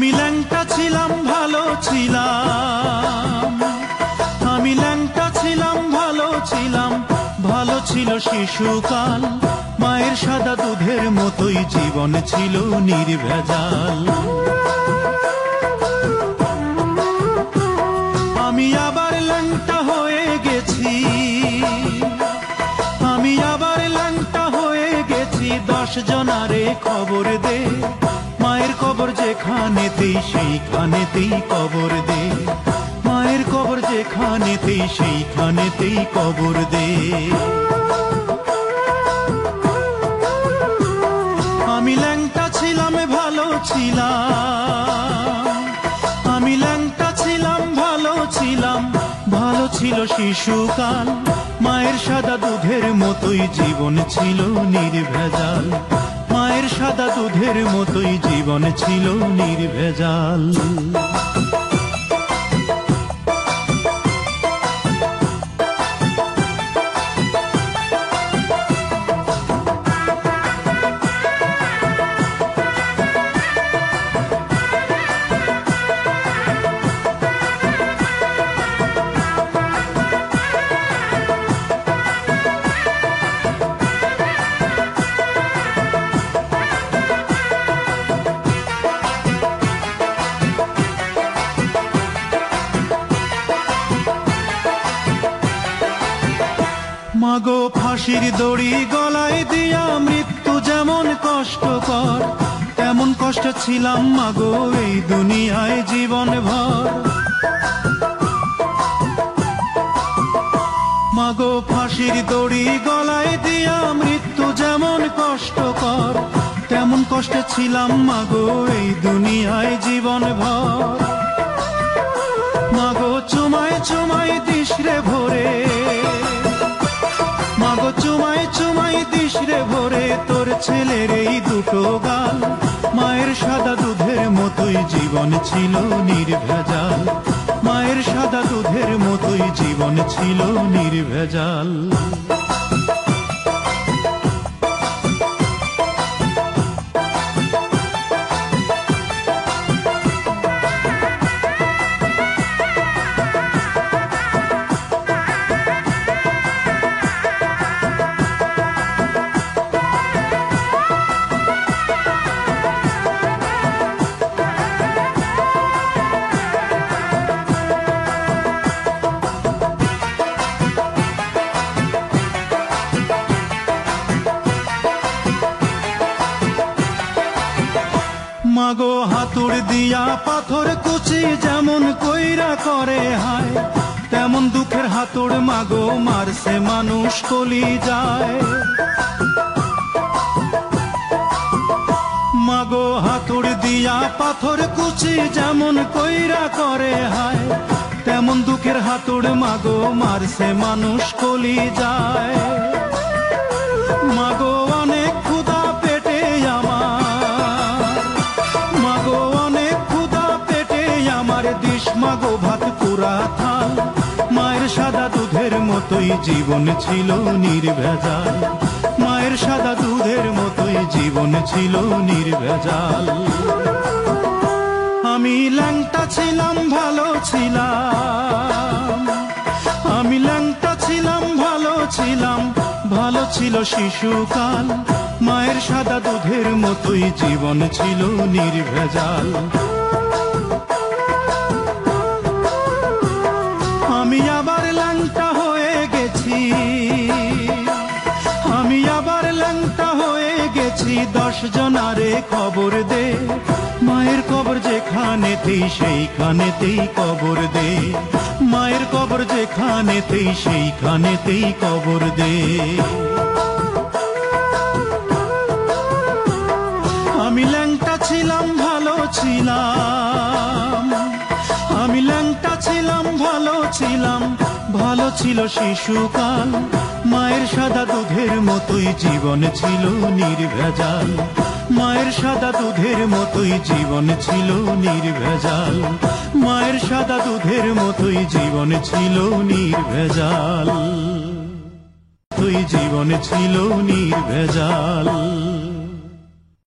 আমি ল্যাংটা ছিলাম ভালো ছিলাম, আমি ল্যাংটা ছিলাম ভালো ছিলাম, ভালো ছিল শিশুকাল। মায়ের সাদা দুধের মতোই জীবন ছিল নির্ভেজাল। আমি আবার ল্যাংটা হয়ে গেছি, আমি আবার ল্যাংটা হয়ে গেছি। 10 জনারে খবর দে, মায়ের কবর যেখানেতেই সেইখানেতেই কবর দে, মায়ের কবর যেখানেতেই সেইখানেতেই কবর দে। আমি ল্যাংটা ছিলাম ভালো ছিলাম, আমি ল্যাংটা ছিলাম ভালো ছিলাম, ভালো ছিল শিশুকাল। মায়ের সাদা দুধের মতোই জীবন ছিল নির্ভেজাল, মায়ের সাদা দুধের মতোই জীবন ছিল নির্ভেজাল। মাগো ফাঁসির দড়ি গলায় দিয়া মৃত্যু যেমন কষ্টকর, তেমন কষ্ট ছিলাম মাগো এই দুনিয়ায় জীবন ভর। মাগো ফাঁসির দড়ি গলায় দিয়া মৃত্যু যেমন কষ্টকর, তেমন কষ্ট ছিলাম মাগো এই দুনিয়ায় জীবন ভর। মাগো চুমায় চুমায় দিশরে ভরে, মাগো চুমাই চুমাই দিশরে ভরে তোর ছেলের এই দুটো গাল। মায়ের সাদা দুধের মতোই জীবন ছিল নির্ভেজাল, মায়ের সাদা দুধের মতোই জীবন ছিল নির্ভেজাল। মাগো হাতুড় দিয়া পাথর কুচি যেমন কইরা করে হায়, তেমন দুঃখের হাতুড় মাগো মারছে মানুষ কলি যায়। মাগো হাতুড় দিয়া পাথর কুচি যেমন কইরা করে হায়, তেমন দুঃখের হাতুড় মাগো মারছে মানুষ কলি যায়। মাগো অনেক ক্ষুধা পেটে আমার, মাগো অনেক ক্ষুধা পেটে আমার, দিস মাগো ভাত পুরা থাল। মায়ের সাদা দুধের মতোই জীবন ছিল নির্ভেজাল, মায়ের সাদা দুধের মতোই জীবন ছিল নির্ভেজাল। আমি ল্যাংটা ছিলাম ভালো ছিলাম, আমি ল্যাংটা ছিলাম ভালো ছিলাম, ভালো ছিল শিশুকাল। মায়ের সাদা দুধের মতোই জীবন ছিল নির্ভেজাল। আমি আবার ল্যাংটা হয়ে গেছি, আমি আবার ল্যাংটা হয়ে গেছি। 10 জনারে খবর দে, মায়ের কবর যেখানেতেই সেইখানেতেই কবর দে, মায়ের কবর যেখানেতেই সেইখানেতেই কবর দে। আমি ল্যাংটা ছিলাম ভালো ছিলাম, আমি ল্যাংটা ছিলাম ভালো ছিলাম, ভালো ছিল শিশুকাল। মায়ের সাদা দুধের মতোই জীবন ছিল নির্ভেজাল, মায়ের সাদা দুধের মতোই জীবন ছিল নির্ভেজাল, মায়ের সাদা দুধের মতোই জীবন ছিল নির্ভেজাল, তুই জীবন ছিল নির্ভেজাল।